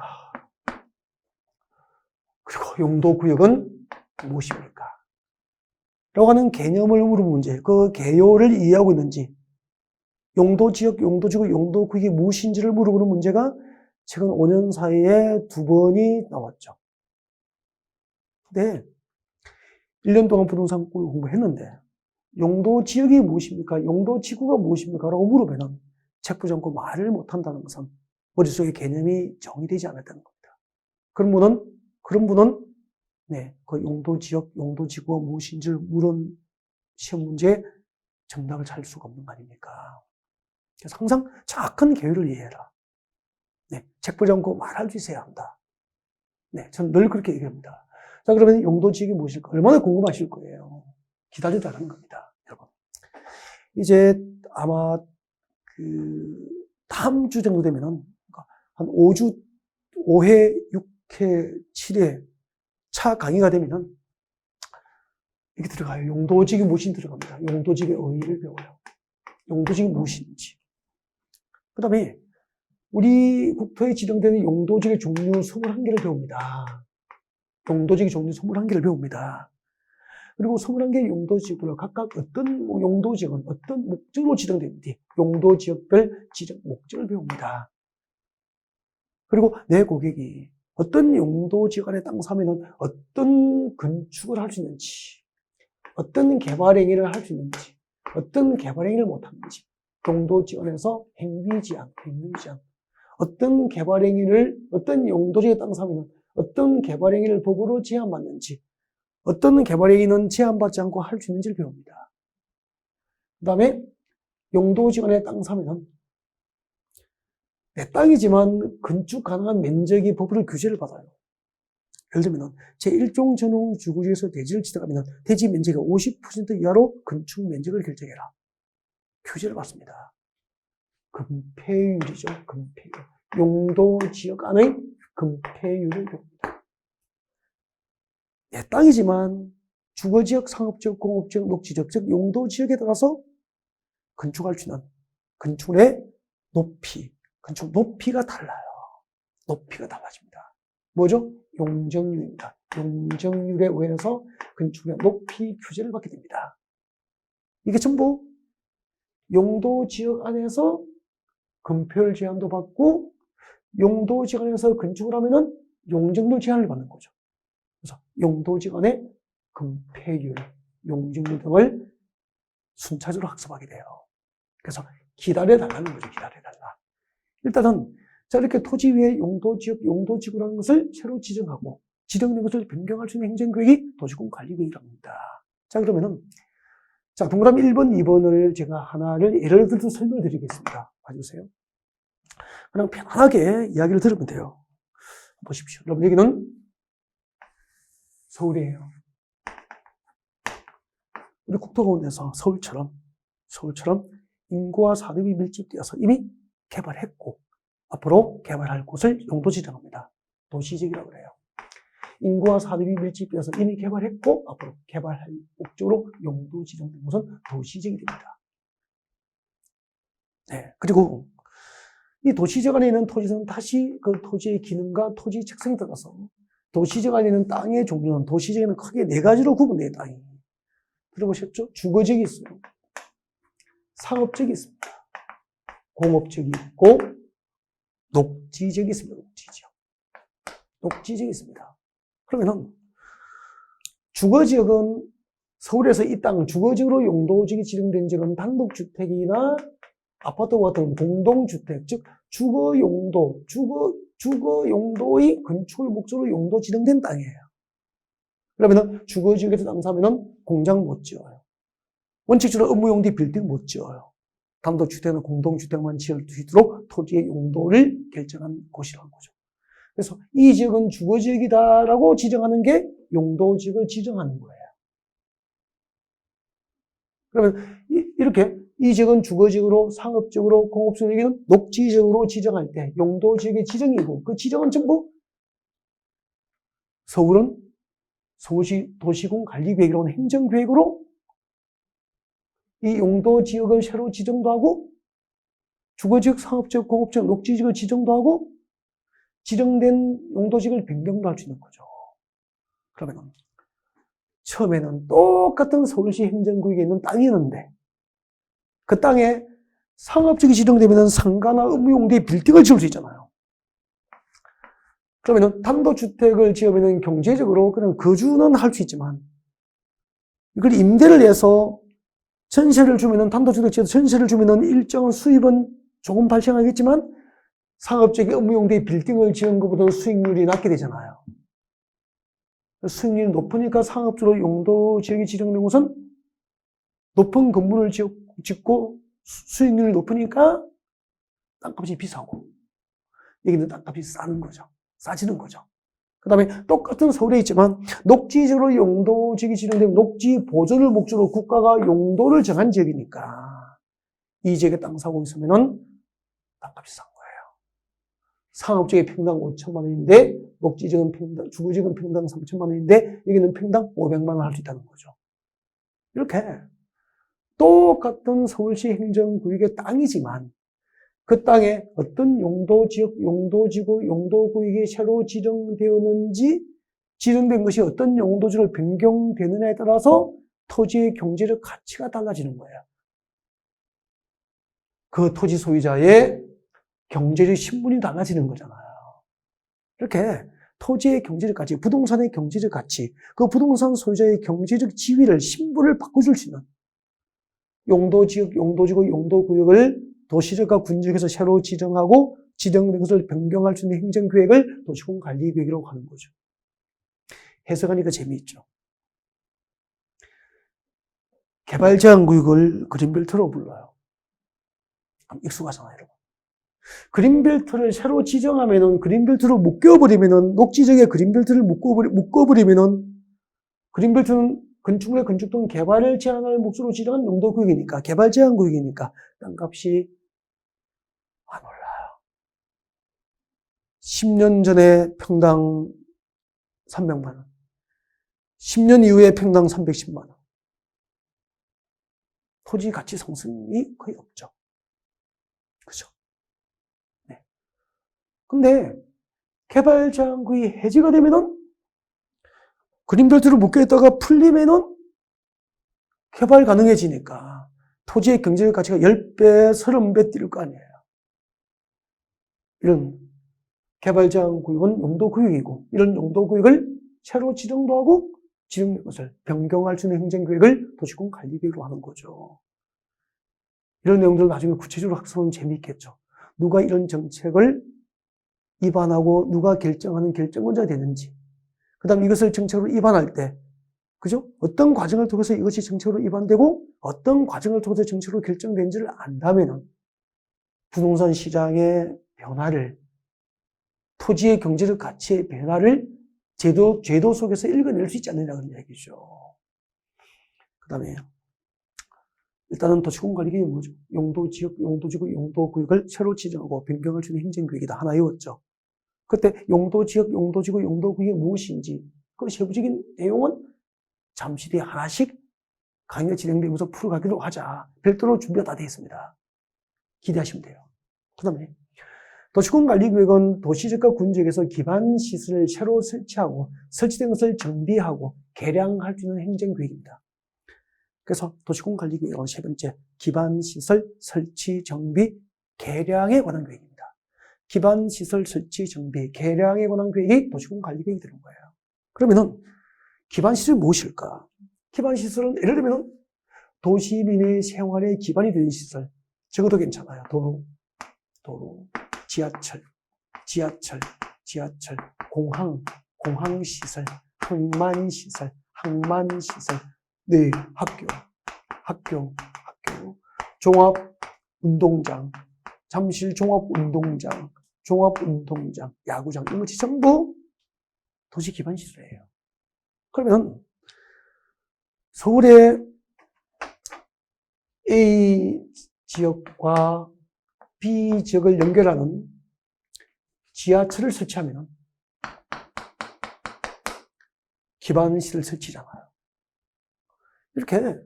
Speaker 1: 그리고 용도구역은 무엇입니까? 라고 하는 개념을 물은 문제, 그 개요를 이해하고 있는지, 용도지역, 용도지구, 용도구역이 무엇인지를 물어보는 문제가 최근 5년 사이에 2번이 나왔죠. 네. 1년 동안 부동산 공부했는데, 용도지역이 무엇입니까? 용도지구가 무엇입니까? 라고 물으면 책 보지 않고 말을 못한다는 것은 머릿속에 개념이 정의되지 않았다는 겁니다. 그런 분은 네, 그 용도지역, 용도지구가 무엇인지를 물은 시험 문제에 정답을 찾을 수가 없는 거 아닙니까? 그래서 항상 정확한 개요를 이해해라. 네, 책 보지 않고 말할 수 있어야 한다. 네, 저는 늘 그렇게 얘기합니다. 자, 그러면 용도지역이 무엇일까? 얼마나 궁금하실 거예요. 기다리다라는 겁니다, 여러분. 이제 아마 다음 주 정도 되면은 한 5회, 6회, 7회 차 강의가 되면은 이렇게 들어가요. 용도지역이 무엇인지 들어갑니다. 용도지역의 의의를 배워요. 용도지역이 무엇인지. 그 다음에 우리 국토에 지정되는 용도지역의 종류 21개를 배웁니다. 용도지역의 종류 21개를 배웁니다. 그리고 21개의 용도지역을 각각 어떤 용도지역은 어떤 목적으로 지정되는지 용도지역별 지정 목적을 배웁니다. 그리고 내 고객이 어떤 용도지역 안에 땅 사면은 어떤 건축을 할 수 있는지, 어떤 개발 행위를 할 수 있는지, 어떤 개발 행위를 못 하는지, 용도지역 안에서 행위제한, 어떤 개발 행위를, 어떤 용도지역에 땅 사면은 어떤 개발 행위를 법으로 제한받는지, 어떤 개발 행위는 제한받지 않고 할 수 있는지를 배웁니다. 그 다음에 용도지역 안에 땅 사면은 내 땅이지만 건축 가능한 면적이 법으로 규제를 받아요. 예를 들면 제1종 전용 주거지에서 대지를 지정하면 대지 면적이 50% 이하로 건축 면적을 결정해라. 규제를 받습니다. 금폐율이죠. 금폐율. 용도지역 안의 금폐율을 배웁니다. 내 땅이지만 주거지역, 상업지역, 공업지역, 녹지지역, 즉 용도지역에 따라서 건축할 수 있는 건축의 높이, 건축 높이가 달라요. 높이가 달라집니다. 뭐죠? 용적률입니다. 용적률에 의해서 건축의 높이 규제를 받게 됩니다. 이게 전부 용도지역 안에서 건폐율 제한도 받고 용도지역 안에서 건축을 하면은 용적률 제한을 받는 거죠. 그래서 용도지역 안에 건폐율, 용적률 등을 순차적으로 학습하게 돼요. 그래서 기다려달라는 거죠. 기다려달라. 일단은 자 이렇게 토지 위에 용도지역, 용도지구라는 것을 새로 지정하고 지정된 것을 변경할 수 있는 행정계획이 도시군관리계획이라고 합니다. 자, 그러면은, 자, 동그라미 1번, 2번을 제가 하나를 예를 들어서 설명을 드리겠습니다. 봐주세요. 그냥 편안하게 이야기를 들으면 돼요. 보십시오. 여러분, 여기는 서울이에요. 우리 국토가운데서 서울처럼 인구와 산업이 밀집되어서 이미 개발했고, 앞으로 개발할 곳을 용도 지정합니다. 도시지역이라고 그래요. 인구와 산업이 밀집되어서 이미 개발했고, 앞으로 개발할 목적으로 용도 지정된 곳은 도시지역이 됩니다. 네. 그리고 이 도시지역 안에 있는 토지는 다시 그 토지의 기능과 토지 특성에 따라서 도시지역 안에 있는 땅의 종류는 도시지역에는 크게 4가지로 구분돼요, 땅이. 들어보셨죠? 주거지역이 있어요. 상업지역이 있습니다. 공업지역이 있고, 녹지지역이 있습니다. 녹지지역이 있습니다. 그러면은, 주거지역은 서울에서 이 땅, 주거지역으로 용도지역이 지정된 지역은 단독주택이나 아파트와 같은 공동주택, 즉, 주거용도의 건축을 목적으로 용도 지정된 땅이에요. 그러면은 주거지역에서 땅 사면은 공장 못 지어요. 원칙적으로 업무용도 빌딩 못 지어요. 단독주택이나 공동주택만 지을 수 있도록 토지의 용도를 결정한 곳이라는 거죠. 그래서 이 지역은 주거지역이다라고 지정하는 게 용도지역을 지정하는 거예요. 그러면 이렇게 이 지역은 주거지역으로, 상업지역으로, 공업지역에는 녹지지역으로 지정할 때 용도지역의 지정이고, 그 지정은 전부 서울은 서울시 도시군 관리계획이라는 행정계획으로 이 용도지역을 새로 지정도 하고, 주거지역, 상업지역, 공업지역, 녹지지역을 지정도 하고, 지정된 용도지역을 변경도 할 수 있는 거죠. 그러면 처음에는 똑같은 서울시 행정구역에 있는 땅이었는데, 그 땅에 상업지역이 지정되면 상가나 업무용도의 빌딩을 지을 수 있잖아요. 그러면 단독주택을 지으면 경제적으로 그냥 거주는 할 수 있지만, 이걸 임대를 해서 전세를 주면은, 단독주택 지어서 전세를 주면은 일정한 수입은 조금 발생하겠지만, 상업적인 업무용도의 빌딩을 지은 것보다는 수익률이 낮게 되잖아요. 수익률이 높으니까 상업적으로 용도 지역이 지정된 곳은 높은 건물을 짓고 수익률이 높으니까 땅값이 비싸고, 여기는 땅값이 싸는 거죠. 싸지는 거죠. 그 다음에 똑같은 서울에 있지만 녹지지역으로 용도 지역이 지정되면 녹지 보존을 목적으로 국가가 용도를 정한 지역이니까 이 지역에 땅 사고 있으면은 땅값이 싼 거예요. 상업지역에 평당 5천만 원인데 녹지지역은 평당, 주거지역은 평당 3천만 원인데 여기는 평당 500만 원 할 수 있다는 거죠. 이렇게 똑같은 서울시 행정구역의 땅이지만 그 땅에 어떤 용도지역, 용도지구, 용도구역이 새로 지정되었는지, 지정된 것이 어떤 용도지역으로 변경되느냐에 따라서 토지의 경제적 가치가 달라지는 거예요. 그 토지 소유자의 경제적 신분이 달라지는 거잖아요. 이렇게 토지의 경제적 가치, 부동산의 경제적 가치, 그 부동산 소유자의 경제적 지위를, 신분을 바꿔줄 수 있는 용도지역, 용도지구, 용도구역을 도시지역과 군지역에서 새로 지정하고 지정된 것을 변경할 수 있는 행정계획을 도시군 관리계획이라고 하는 거죠. 해석하니까 재미있죠. 개발제한구역을 그린벨트로 불러요. 익숙하잖아요, 여러분. 그린벨트를 새로 지정하면은, 그린벨트로 묶어버리면은, 녹지지역에 그린벨트를 묶어버리면은, 그린벨트는 건축물의 건축 또는 개발을 제한할 목적으로 지정한 용도구역이니까, 개발 제한구역이니까 땅값이 안 올라요. 10년 전에 평당 300만 원, 10년 이후에 평당 310만 원. 토지 가치 상승이 거의 없죠. 그죠? 네. 근데 개발 제한구역이 해제가 되면은 그린벨트를 묶여있다가 풀리면은 개발 가능해지니까 토지의 경제적 가치가 10배, 30배 뛸 거 아니에요. 이런 개발 제한구역은 용도구역이고, 이런 용도구역을 새로 지정도 하고 지정된 것을 변경할 수 있는 행정계획을 도시군 관리계획으로 하는 거죠. 이런 내용들을 나중에 구체적으로 학습하면 재미있겠죠. 누가 이런 정책을 위반하고 누가 결정하는 결정권자가 되는지, 그 다음 이것을 정책으로 위반할 때 그죠? 어떤 과정을 통해서 이것이 정책으로 입안되고 어떤 과정을 통해서 정책으로 결정된지를 안다면은 부동산 시장의 변화를, 토지의 경제적 가치의 변화를 제도 속에서 읽어낼 수 있지 않느냐는 얘기죠. 그 다음에 일단은 도시공간계획이 뭐죠? 용도지역, 용도지구, 용도구역을 새로 지정하고 변경할 수 있는 행정구역이다. 하나 외웠죠. 그때 용도지역, 용도지구, 용도구역이 무엇인지 그 세부적인 내용은 잠시 뒤에 하나씩 강의가 진행되면서 풀어가기로 하자. 별도로 준비가 다 되어 있습니다. 기대하시면 돼요. 그 다음에 도시공간관리구역은 도시지역과 군지역에서 기반시설을 새로 설치하고 설치된 것을 정비하고 개량할 수 있는 행정구역입니다. 그래서 도시공간관리구역은 세 번째, 기반시설 설치 정비 개량에 관한 구역입니다. 기반시설 설치 정비 개량에 관한 구역이 도시공간관리구역이 되는 거예요. 그러면은 기반시설이 무엇일까? 기반시설은 예를 들면 도시민의 생활에 기반이 되는 시설, 적어도 괜찮아요. 도로, 지하철, 공항시설, 항만시설, 네, 학교, 종합운동장, 잠실 종합운동장, 야구장, 이런 것이 전부 도시 기반시설이에요. 그러면 서울의 A 지역과 B 지역을 연결하는 지하철을 설치하면 기반시설 설치잖아요. 이렇게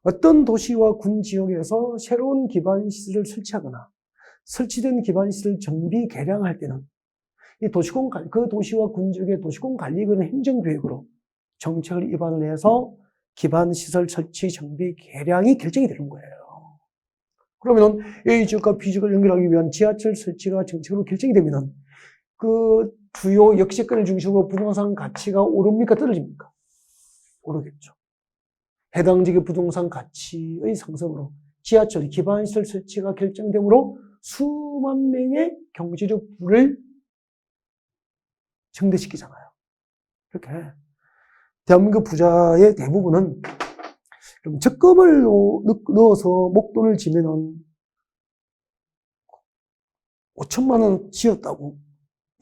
Speaker 1: 어떤 도시와 군 지역에서 새로운 기반시설을 설치하거나 설치된 기반시설 정비 개량할 때는 이 그 도시와 군 지역의 도시공관리구역은 행정계획으로 정책을 입안을 해서 기반시설 설치 정비 개량이 결정이 되는 거예요. 그러면 A 지역과 B 지역을 연결하기 위한 지하철 설치가 정책으로 결정이 되면 그 주요 역세권을 중심으로 부동산 가치가 오릅니까? 떨어집니까? 오르겠죠. 해당 지역의 부동산 가치의 상승으로 지하철 기반시설 설치가 결정되므로 수만 명의 경제적 부를 증대시키잖아요. 이렇게 대한민국 부자의 대부분은 적금을 넣어서 목돈을 지면은 5천만 원 지었다고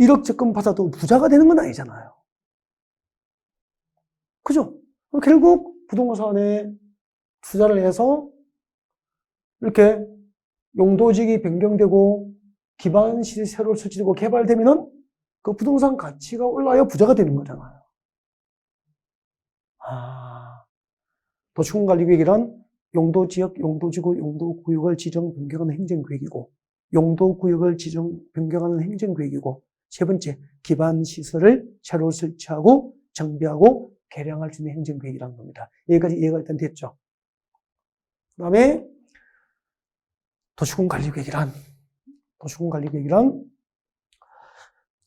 Speaker 1: 1억 적금 받아도 부자가 되는 건 아니잖아요. 그죠? 결국 부동산에 투자를 해서 이렇게 용도지역이 변경되고 기반시설이 새로 설치되고 개발되면은 그 부동산 가치가 올라야 부자가 되는 거잖아요. 도시공간관리구역이란 용도지역, 용도지구, 용도구역을 지정 변경하는 행정구역이고 용도구역을 지정 변경하는 행정구역이고 세 번째, 기반시설을 새로 설치하고 정비하고 개량할 수 있는 행정구역이라는 겁니다. 여기까지 이해가 일단 됐죠. 그 다음에 도시공간관리구역이란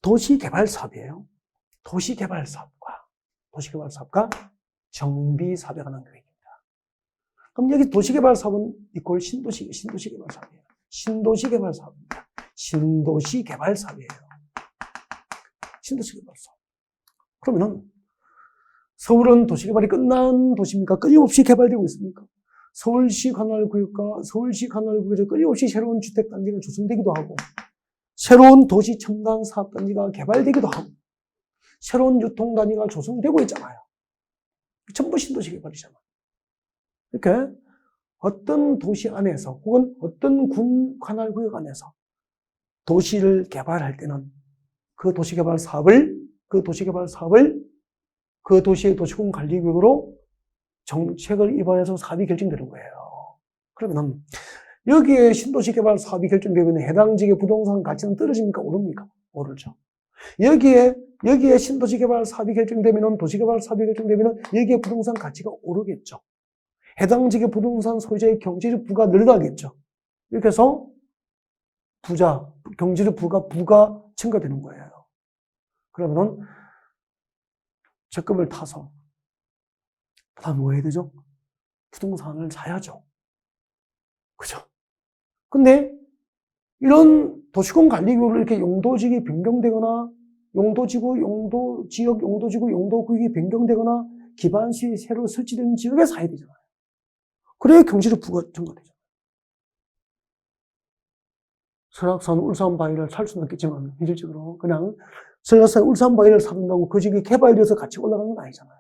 Speaker 1: 도시개발사업이에요. 도시개발사업과 정비사업에 관한 구역입니다. 그럼 여기 도시개발사업은 이꼴 신도시개발사업이에요. 신도시개발사업입니다. 신도시개발사업. 그러면은 서울은 도시개발이 끝난 도시입니까? 끊임없이 개발되고 있습니까? 서울시 관할구역과 서울시 관할구역에서 끊임없이 새로운 주택단지가 조성되기도 하고 새로운 도시 첨단 사업단지가 개발되기도 하고 새로운 유통단지가 조성되고 있잖아요. 전부 신도시 개발이잖아요. 이렇게 어떤 도시 안에서 혹은 어떤 군 관할구역 안에서 도시를 개발할 때는 그 도시개발 사업을 그 도시의 도시공관리구역으로 정책을 입안해서 사업이 결정되는 거예요. 그러면 여기에 신도시 개발 사업이 결정되면 해당 지역의 부동산 가치는 떨어집니까? 오릅니까? 오르죠. 여기에 신도시 개발 사업이 결정되면 도시개발 사업이 결정되면 여기에 부동산 가치가 오르겠죠. 해당 지역의 부동산 소유자의 경제적 부가 늘어나겠죠. 이렇게 해서 경제적 부가 증가되는 거예요. 그러면은 적금을 타서 다음 뭐 해야 되죠? 부동산을 사야죠. 그죠? 근데 이런 도시공관리구역을 이렇게 용도지역이 변경되거나 용도지구, 용도지역, 용도지구, 용도구역이 변경되거나 기반시 새로 설치된 지역에 사야 되잖아요. 그래야 경제적 부가 증가되잖아요. 설악산, 울산 바위를 살 수는 없겠지만, 현실적으로 그냥 설악산, 울산 바위를 사둔다고 그 지역이 개발돼서 같이 올라가는 건 아니잖아요.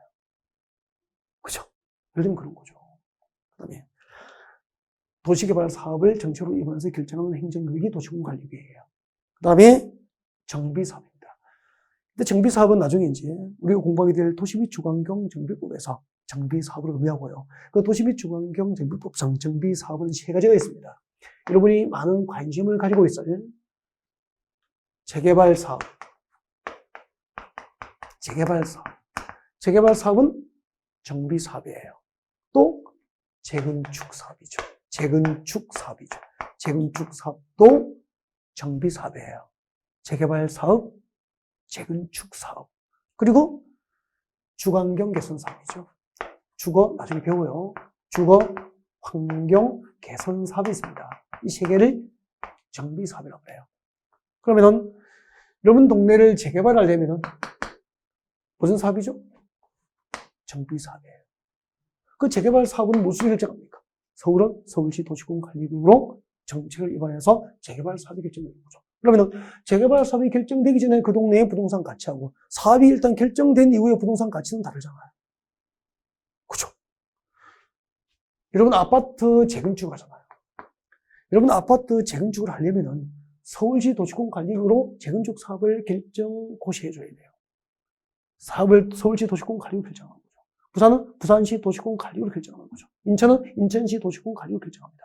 Speaker 1: 그죠? 예를 들면 그런 거죠. 그 다음에 도시개발 사업을 정책으로 입안해서 결정하는 행정구역이 도시군관리구역이에요. 그 다음에 정비사업입니다. 근데 정비사업은 나중에 이제 우리가 공부하게 될 도시 및 주거환경 정비법에서 정비사업을 의미하고요. 그 도시 및 주거환경 정비법상 정비사업은 세 가지가 있습니다. 여러분이 많은 관심을 가지고 있어요. 재개발사업. 재개발사업은 정비사업이에요. 또 재건축사업이죠. 재건축사업도 정비사업이에요. 재개발사업, 재건축사업. 그리고 주거환경 개선사업이죠. 나중에 배워요. 주거 환경 개선 사업이 있습니다. 이 세 개를 정비사업이라고 해요. 그러면은 여러분 동네를 재개발하려면은 무슨 사업이죠? 정비사업이에요. 그 재개발 사업은 무엇을 결정합니까? 서울은 서울시 도시군관리구역으로 정책을 입안해서 재개발 사업이 결정되는 거죠. 그러면은 재개발 사업이 결정되기 전에 그 동네의 부동산 가치하고 사업이 일단 결정된 이후의 부동산 가치는 다르잖아요. 그죠? 여러분 아파트 재건축을 하잖아요. 여러분 아파트 재건축을 하려면은 서울시 도시군관리구역으로 재건축 사업을 고시해줘야 돼요. 사업을 서울시 도시군관리구역 결정하는 거죠. 부산은 부산시 도시군관리구역을 결정하는 거죠. 인천은 인천시 도시군관리구역을 결정합니다.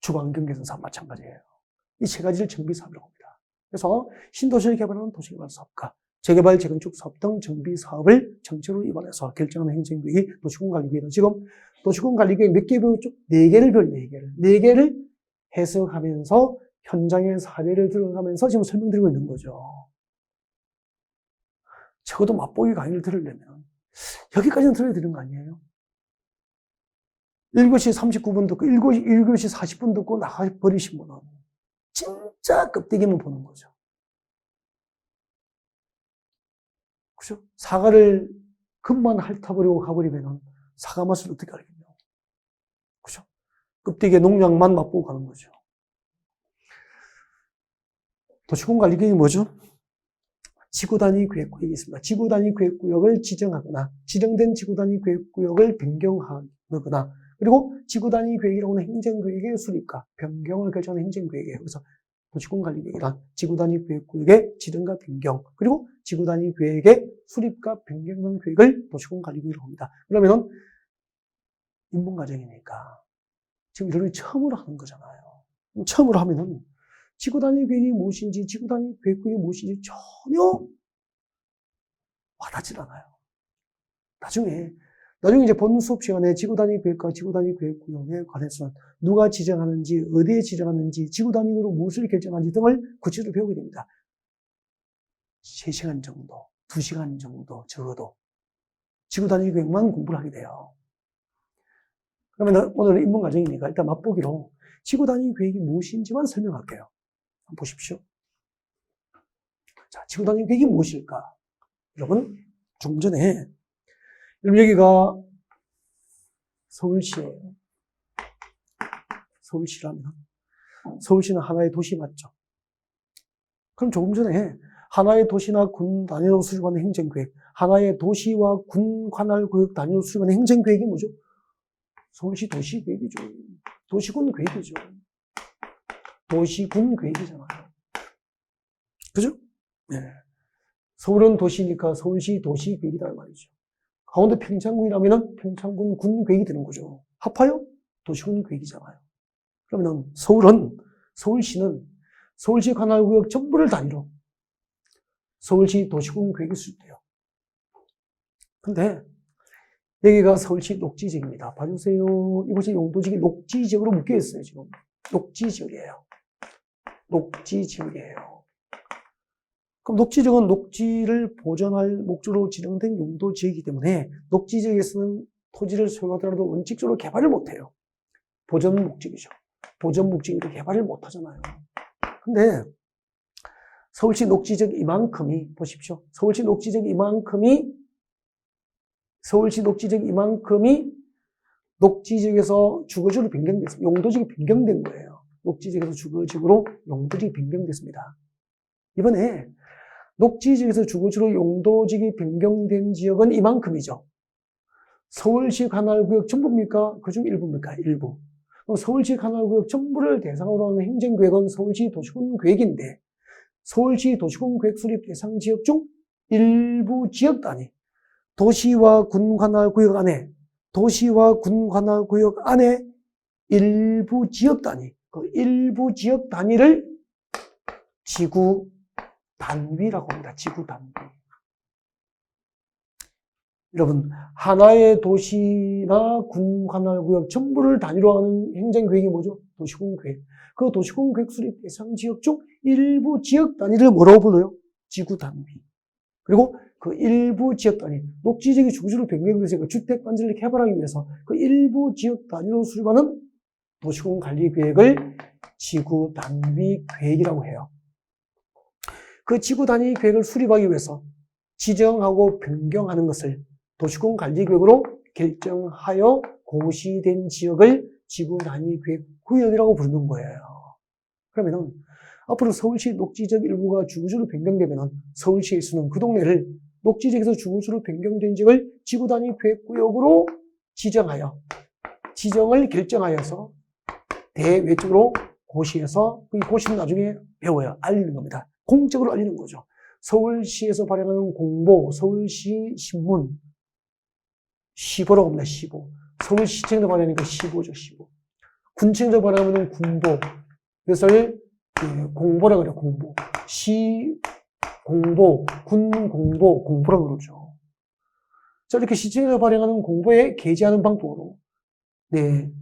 Speaker 1: 주거환경 개선 사업 마찬가지예요. 이 세 가지를 정비사업이라고 합니다. 그래서 신도시를 개발하는 도시개발 사업과 재개발, 재건축 사업 등 정비 사업을 정책으로 입안해서 결정하는 행정구역이 도시군관리구역이다. 지금 도시군관리구역 몇 개 배웠죠? 4개를 배워요. 4개를 해석하면서 현장의 사례를 들어가면서 지금 설명드리고 있는 거죠. 적어도 맛보기 강의를 들으려면 여기까지는 들어야 되는 거 아니에요? 1교시 39분 듣고 1교시 40분 듣고 나가버리신 분은 진짜 껍데기만 보는 거죠. 그죠? 사과를 금만 핥아버리고 가버리면 사과 맛을 어떻게 알겠냐고. 그죠? 껍데기에 농약만 맛보고 가는 거죠. 도시군관리구역이 뭐죠? 지구단위 계획구역이 있습니다. 지구단위 계획구역을 지정하거나 지정된 지구단위 계획구역을 변경하거나 그리고 지구단위 계획이라고 하는 행정구역의 수립과 변경을 결정하는 행정구역이에요. 그래서 도시군관리구역이란 지구단위 계획구역의 지정과 변경 그리고 지구단위 계획의 수립과 변경하는 계획을 도시군관리구역이라고 합니다. 그러면은 인문과정이니까 지금 이런 걸 처음으로 하는 거잖아요. 처음으로 하면은 지구단위 계획이 무엇인지, 지구단위 계획구역이 무엇인지 전혀 와닿질 않아요. 나중에 이제 본 수업 시간에 지구단위 계획과 지구단위 계획구역에 관해서는 누가 지정하는지, 어디에 지정하는지, 지구단위로 무엇을 결정하는지 등을 구체적으로 배우게 됩니다. 3시간 정도, 2시간 정도 적어도 지구단위 계획만 공부를 하게 돼요. 그러면 오늘은 인문과정이니까 일단 맛보기로 지구단위 계획이 무엇인지만 설명할게요. 한번 보십시오. 자, 지구단위 계획이 무엇일까? 여러분, 좀 전에, 여기가 서울시예요. 서울시라면, 서울시는 하나의 도시 맞죠? 그럼 조금 전에 하나의 도시나 군 단위로 수립하는 행정계획, 하나의 도시와 군 관할구역 단위로 수립하는 행정계획이 뭐죠? 서울시 도시계획이죠. 도시군 계획이죠. 도시군 계획이잖아요. 그죠? 네. 서울은 도시니까 서울시 도시 계획이란 말이죠. 강원도 평창군이라면 평창군 군 계획이 되는 거죠. 합하여 도시군 계획이잖아요. 그러면 서울시는 서울시 관할구역 전부를 단위로 서울시 도시군 계획이 수립돼요. 근데 여기가 서울시 녹지지역입니다. 봐주세요. 이곳이 용도지역이 녹지지역으로 묶여 있어요, 지금. 녹지지역이에요. 그럼 녹지지역은 녹지를 보존할 목적으로 지정된 용도지역이기 때문에 녹지지역에서는 토지를 소유하더라도 원칙적으로 개발을 못해요. 보존 목적이죠. 보존 목적이니까 개발을 못하잖아요. 근데 서울시 녹지적 이만큼이, 보십시오. 서울시 녹지적 이만큼이 녹지적에서 주거지로 변경됐습니다. 용도지가 변경된 거예요. 녹지적에서 주거지로 용도지가 변경됐습니다. 이번에 녹지지역에서 주거지로 용도지역이 변경된 지역은 이만큼이죠. 서울시 관할구역 전부입니까? 그중 일부입니까? 일부. 그럼 서울시 관할구역 전부를 대상으로 하는 행정구역은 서울시 도시군구역인데 서울시 도시군구역 수립 대상 지역 중 일부 지역 단위, 도시와 군 관할구역 안에 일부 지역 단위, 그 일부 지역 단위를 지구 단위라고 합니다. 지구 단위. 여러분, 하나의 도시나 군 관할구역 전부를 단위로 하는 행정구역이 뭐죠? 도시군구역. 그 도시군구역 수립 대상 지역 중 일부 지역 단위를 뭐라고 불러요? 지구 단위. 그리고 그 일부 지역 단위, 녹지지역의 주거지로 변경돼서 그 주택 단지를 개발하기 위해서 그 일부 지역 단위로 수립하는 도시군 관리 계획을 지구 단위 계획이라고 해요. 그 지구 단위 계획을 수립하기 위해서 지정하고 변경하는 것을 도시군 관리 계획으로 결정하여 고시된 지역을 지구 단위 계획 구역이라고 부르는 거예요. 그러면은 앞으로 서울시 녹지적 일부가 주거지로 변경되면은 서울시에서는 그 동네를 녹지적에서 주거지로 변경된 지역을 지구 단위 계획 구역으로 지정을 결정하여서 대외적으로 고시해서 이 고시는 나중에 배워요. 알리는 겁니다. 공적으로 알리는 거죠. 서울시에서 발행하는 공보, 서울시 신문, 시보라고 합니다. 시보. 서울시청에서 발행하니까 시보죠. 시보. 군청에서 발행하는 군보. 이것을 공보라고 그래요. 공보. 시 공보, 군 공보, 공보라고 그러죠. 자, 이렇게 시청에서 발행하는 공보에 게재하는 방법으로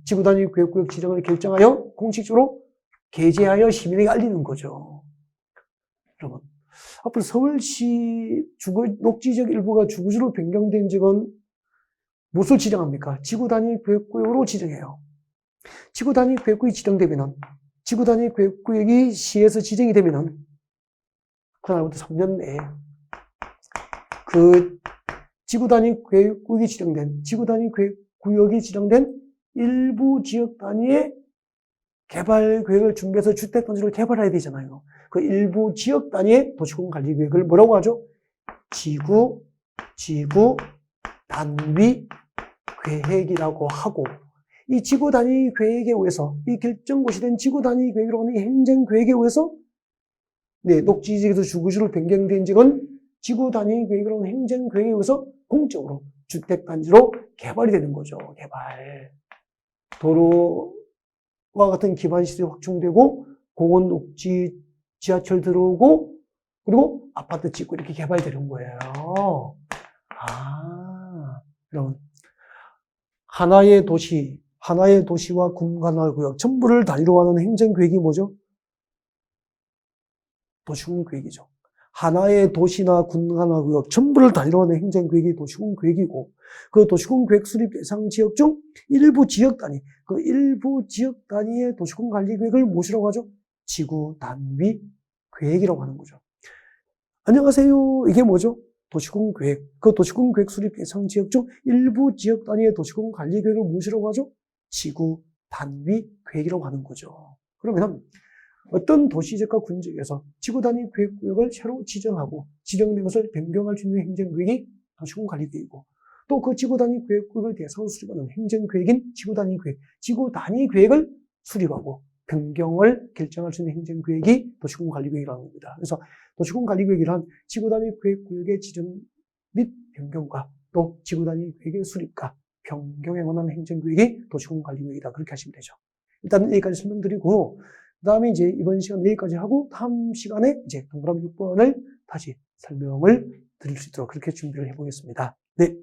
Speaker 1: 지구 단위 계획구역 지정을 결정하여 공식적으로 게재하여 시민에게 알리는 거죠. 여러분, 앞으로 서울시 녹지적 일부가 주거지로 변경된 지역은 무엇을 지정합니까? 지구 단위 계획구역으로 지정해요. 지구 단위 계획구역이 지정되면은, 지구 단위 계획구역이 시에서 지정이 되면은, 그날부터 3년 내에 그 지구 단위 계획구역이 지정된 일부 지역 단위의 개발 계획을 준비해서 주택 단지를 개발해야 되잖아요. 그 일부 지역 단위의 도시군 관리 계획을 뭐라고 하죠? 지구 단위 계획이라고 하고, 이 지구 단위 계획에 의해서, 이 결정고시된 지구 단위 계획이라고 하는 행정 계획에 의해서 녹지지역에서 주거지로 변경된 지역은 지구 단위 계획이라고 하는 행정 계획에 의해서 공적으로 주택 단지로 개발이 되는 거죠. 개발. 도로와 같은 기반 시설이 확충되고 공원, 녹지, 지하철 들어오고 그리고 아파트 짓고 이렇게 개발되는 거예요. 여러분, 하나의 도시와 군관할구역 전부를 단위로 하는 행정계획이 뭐죠? 도시군계획이죠. 하나의 도시나 군관할구역 전부를 단위로 하는 행정계획이 도시군계획이고, 그 도시군계획 수립 대상 지역 중 일부 지역 단위, 그 일부 지역 단위의 도시군관리계획을 무엇이라고 하죠? 지구 단위 계획이라고 하는 거죠. 안녕하세요. 이게 뭐죠? 도시군계획. 그 도시군계획 수립 대상 지역 중 일부 지역 단위의 도시군관리계획을 무엇이라고 하죠? 지구 단위 계획이라고 하는 거죠. 그러면 어떤 도시지역과 군지역에서 지구 단위 계획구역을 새로 지정하고 지정된 것을 변경할 수 있는 행정계획이 도시군관리계획이고, 또 그 지구 단위 계획구역을 대상으로 수립하는 행정계획인 지구 단위 계획, 지구 단위 계획을 수립하고 변경을 결정할 수 있는 행정계획이 도시군관리계획이라는 겁니다. 그래서 도시군관리계획이란 지구 단위 계획구역의 지정 및 변경과 또 지구 단위 계획의 수립과 변경에 관한 행정계획이 도시군관리계획이다. 그렇게 하시면 되죠. 일단 여기까지 설명드리고, 그 다음에 이제 이번 시간 여기까지 하고 다음 시간에 이제 동그라미 6번을 다시 설명을 드릴 수 있도록 그렇게 준비를 해보겠습니다. 네.